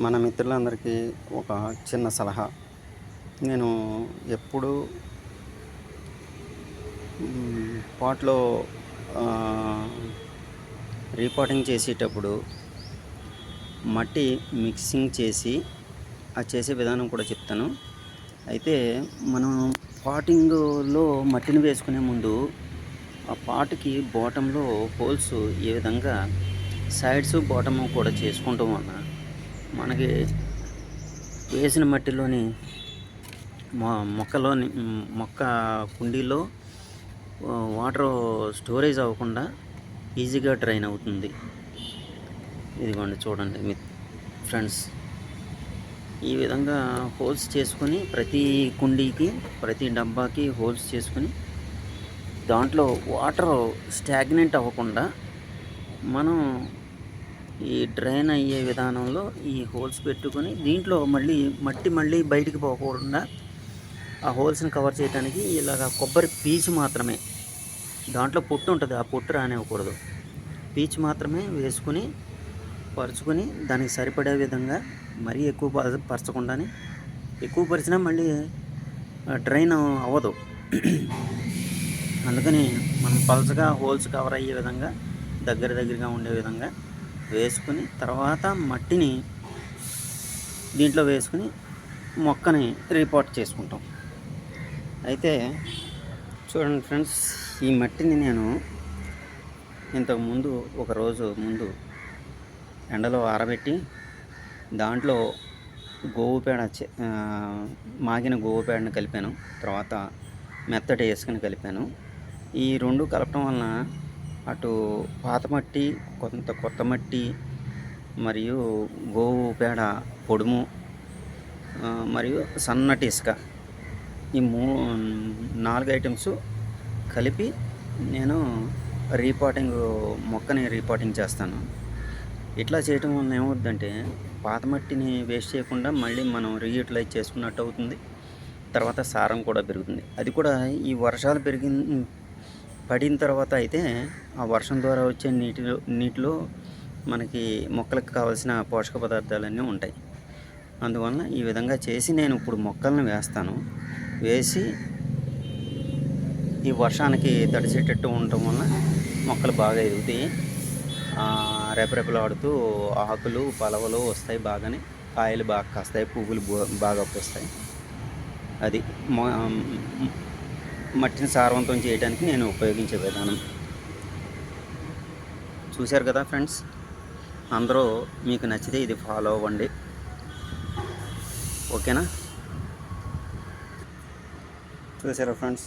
మన మిత్రులందరికీ ఒక చిన్న సలహా. నేను ఎప్పుడు పాట్లో రీపాటింగ్ చేసేటప్పుడు మట్టి మిక్సింగ్ చేసి చేసే విధానం కూడా చెప్తాను. అయితే మనం పాటింగ్లో మట్టిని వేసుకునే ముందు ఆ పాట్కి బాటంలో హోల్స్ ఏ విధంగా సైడ్స్ బాటము కూడా చేసుకుంటాం వలన మనకి వేసిన మట్టిలోని మొక్క కుండీలో వాటర్ స్టోరేజ్ అవ్వకుండా ఈజీగా డ్రైన్ అవుతుంది. ఇదిగోండి చూడండి మీ ఫ్రెండ్స్, ఈ విధంగా హోల్స్ చేసుకొని ప్రతి కుండీకి ప్రతి డబ్బాకి హోల్స్ చేసుకొని దాంట్లో వాటర్ స్టాగ్నెంట్ అవ్వకుండా మనం ఈ డ్రైన్ అయ్యే విధానంలో ఈ హోల్స్ పెట్టుకొని దీంట్లో మళ్ళీ బయటికి పోకుండా ఆ హోల్స్ని కవర్ చేయడానికి ఇలాగ కొబ్బరి పీచు మాత్రమే, దాంట్లో పొట్టు ఉంటుంది, ఆ పొట్టు రానివ్వకూడదు, పీచు మాత్రమే వేసుకుని పరుచుకొని దానికి సరిపడే విధంగా మరీ ఎక్కువ పరచకుండానే, ఎక్కువ పరిచినా మళ్ళీ డ్రైన్ అవ్వదు. అందుకని మనం పలచగా హోల్స్ కవర్ అయ్యే విధంగా దగ్గరగా ఉండే విధంగా వేసుకుని తర్వాత మట్టిని దీంట్లో వేసుకుని మొక్కని రీపాట్ చేసుకుంటాం. అయితే చూడండి ఫ్రెండ్స్, ఈ మట్టిని నేను ఇంతకుముందు ఒక రోజు ముందు ఎండలో ఆరబెట్టి దాంట్లో మాగిన గోవు పేడని కలిపాను, తర్వాత మెత్తటి ఇసుకని కలిపాను. ఈ రెండు కలపడం వలన అటు పాత మట్టి, కొంత కొత్త మట్టి మరియు గోవు పేడ పొడుము మరియు సన్నటి ఇసుక, ఈ 4 ఐటమ్స్ కలిపి నేను మొక్కని రీపాటింగ్ చేస్తాను. ఇట్లా చేయటం వల్ల ఏమవుతుందంటే పాత మట్టిని వేస్ట్ చేయకుండా మళ్ళీ మనం రీయూటిలైజ్ చేసుకున్నట్టు అవుతుంది. తర్వాత సారం కూడా పెరుగుతుంది. అది కూడా ఈ వర్షాలు పడిన తర్వాత అయితే ఆ వర్షం ద్వారా వచ్చే నీటిలో మనకి మొక్కలకు కావాల్సిన పోషక పదార్థాలన్నీ ఉంటాయి. అందువలన ఈ విధంగా చేసి నేను ఇప్పుడు మొక్కలను వేస్తాను. వేసి ఈ వర్షానికి తడిసేటట్టు ఉండటం వలన మొక్కలు బాగా ఎదుగుతాయి, రెపరెపలాడుతూ ఆకులు పలవలు వస్తాయి, బాగానే కాయలు బాగా కాస్తాయి, పువ్వులు బాగా వస్తాయి. అది మట్టిని సారవంతం చేయడానికి నేను ఉపయోగించే విధానం. చూశారు కదా ఫ్రెండ్స్, అందరూ మీకు నచ్చితే ఇది ఫాలో అవ్వండి, ఓకేనా? చూసారా ఫ్రెండ్స్,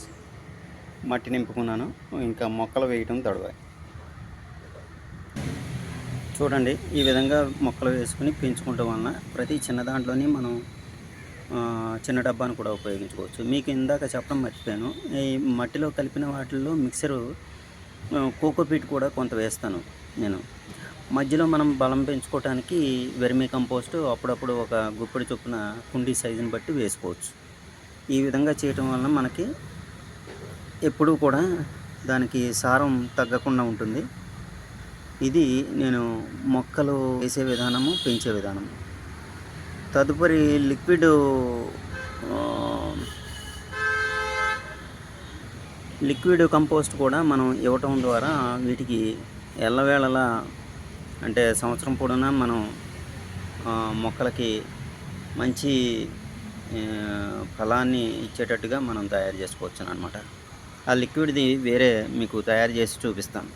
మట్టి నింపుకున్నాను, ఇంకా మొక్కలు వేయటం తడవాయి. చూడండి, ఈ విధంగా మొక్కలు వేసుకుని పెంచుకోవటం వలన ప్రతి చిన్న దాంట్లోనే మనం చిన్న డబ్బాను కూడా ఉపయోగించుకోవచ్చు. మీకు ఇందాక చెప్పడం మర్చిపోయాను, ఈ మట్టిలో కలిపిన వాటిల్లో మిక్సరు కోకోపీట్ కూడా కొంత వేస్తాను నేను. మధ్యలో మనం బలం పెంచుకోవడానికి వెర్మీ కంపోస్ట్ అప్పుడప్పుడు ఒక గుప్పెడి చొప్పున కుండీ సైజుని బట్టి వేసుకోవచ్చు. ఈ విధంగా చేయటం వలన మనకి ఎప్పుడూ కూడా దానికి సారం తగ్గకుండా ఉంటుంది. ఇది నేను మొక్కలు వేసే విధానము, పెంచే విధానము. తదుపరి లిక్విడ్ కంపోస్ట్ కూడా మనం ఇవ్వటం ద్వారా వీటికి ఎల్లవేళలా, అంటే సంవత్సరం పొడవునా మనం మొక్కలకి మంచి ఫలాన్ని ఇచ్చేటట్టుగా మనం తయారు చేసుకోవచ్చు అన్నమాట. ఆ లిక్విడ్ది వేరే మీకు తయారు చేసి చూపిస్తాను.